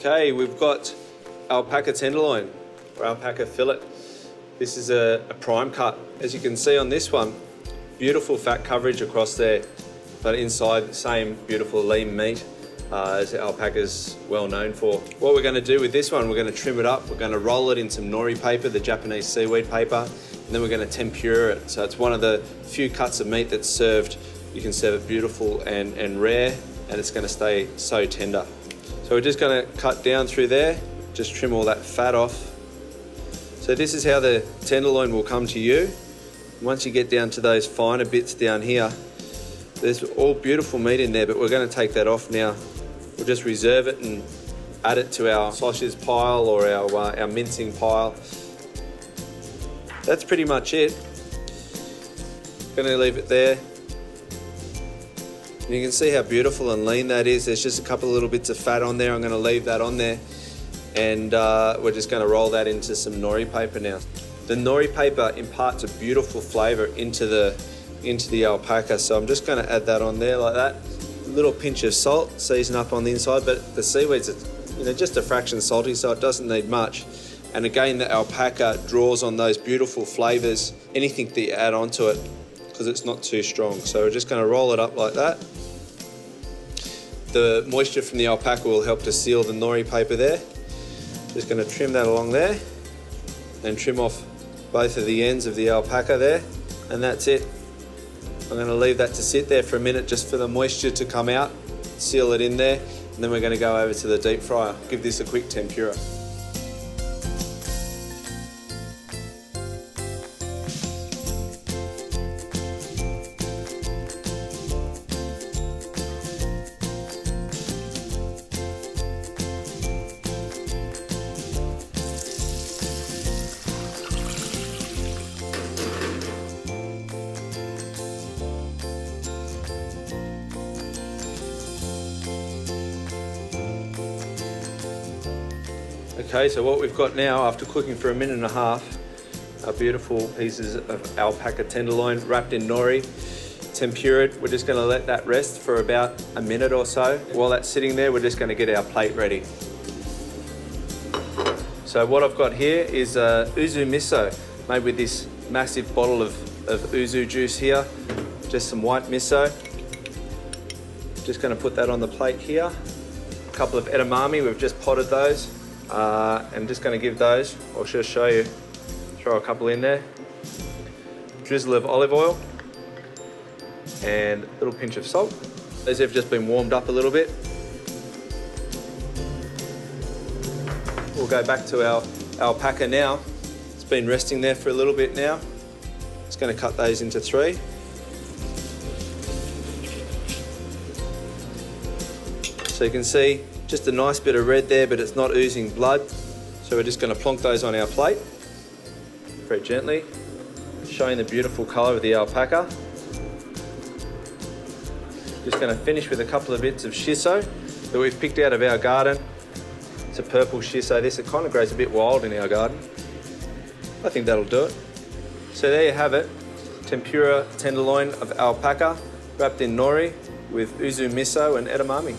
Okay, we've got alpaca tenderloin or alpaca fillet. This is a prime cut. As you can see on this one, beautiful fat coverage across there, but inside the same beautiful lean meat as alpaca's well known for. What we're going to do with this one, we're going to trim it up, we're going to roll it in some nori paper, the Japanese seaweed paper, and then we're going to tempura it. So it's one of the few cuts of meat that's served. You can serve it beautiful and rare, and it's going to stay so tender. So we're just going to cut down through there, just trim all that fat off. So this is how the tenderloin will come to you. Once you get down to those finer bits down here, there's all beautiful meat in there, but we're going to take that off now. We'll just reserve it and add it to our sausage pile or our mincing pile. That's pretty much it. Going to leave it there. And you can see how beautiful and lean that is. There's just a couple of little bits of fat on there. I'm going to leave that on there. And we're just going to roll that into some nori paper now. The nori paper imparts a beautiful flavour into the alpaca, so I'm just going to add that on there like that. A little pinch of salt, season up on the inside, but the seaweed's just a fraction salty, so it doesn't need much. And again, the alpaca draws on those beautiful flavours, anything that you add onto it, because it's not too strong. So we're just going to roll it up like that. The moisture from the alpaca will help to seal the nori paper there. Just going to trim that along there and trim off both of the ends of the alpaca there, and that's it. I'm going to leave that to sit there for a minute just for the moisture to come out, seal it in there, and then we're going to go over to the deep fryer. Give this a quick tempura. Okay, so what we've got now, after cooking for a minute and a half, are beautiful pieces of alpaca tenderloin wrapped in nori, tempured. We're just going to let that rest for about a minute or so. While that's sitting there, we're just going to get our plate ready. So what I've got here is yuzu miso, made with this massive bottle of yuzu juice here. Just some white miso. Just going to put that on the plate here. A couple of edamame, we've just potted those. I'm just going to give those, I'll just show you, throw a couple in there. Drizzle of olive oil and a little pinch of salt. These have just been warmed up a little bit. We'll go back to our alpaca now. It's been resting there for a little bit now. Just going to cut those into 3. So you can see just a nice bit of red there, but it's not oozing blood. So we're just going to plonk those on our plate very gently, showing the beautiful colour of the alpaca. Just going to finish with a couple of bits of shiso that we've picked out of our garden. It's a purple shiso. This, it kind of grows a bit wild in our garden. I think that'll do it. So there you have it, tempura tenderloin of alpaca wrapped in nori with yuzu miso and edamame.